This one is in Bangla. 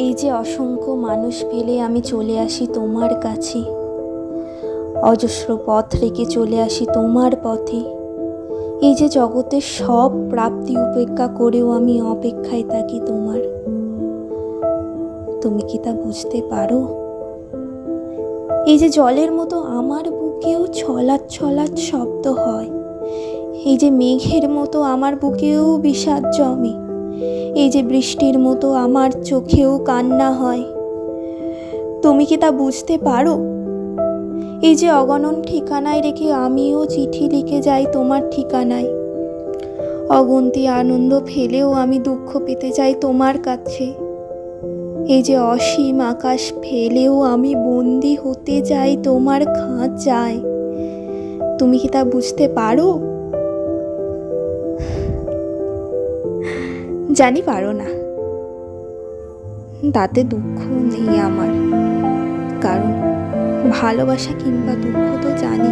এই যে অসংখ্য মানুষ পেলে আমি চলে আসি তোমার কাছে, অজস্র পথ রেখে চলে আসি তোমার পথে। এই যে জগতের সব প্রাপ্তি উপেক্ষা করেও আমি অপেক্ষায় থাকি তোমার। তুমি কি তা বুঝতে পারো? এই যে জলের মতো আমার বুকেও ছলাৎ ছলাৎ শব্দ হয়, এই যে মেঘের মতো আমার বুকেও বিষাদ জমে, এই যে বৃষ্টির মতো আমার চোখেও কান্না হয়, তুমি কি তা বুঝতে পারো? এই যে অগণন ঠিকানায় রেখে আমিও চিঠি লিখে যাই তোমার ঠিকানায়, অগুন্তি আনন্দ ফেলেও আমি দুঃখ পেতে যাই তোমার কাছে। এই যে অসীম আকাশ ফেলেও আমি বন্দি হতে যাই তোমার খাঁচায়, তুমি কি তা বুঝতে পারো? জানি পারো না, তাতে দুঃখ নেই আমার, কারণ ভালোবাসা কিংবা দুঃখ তো জানি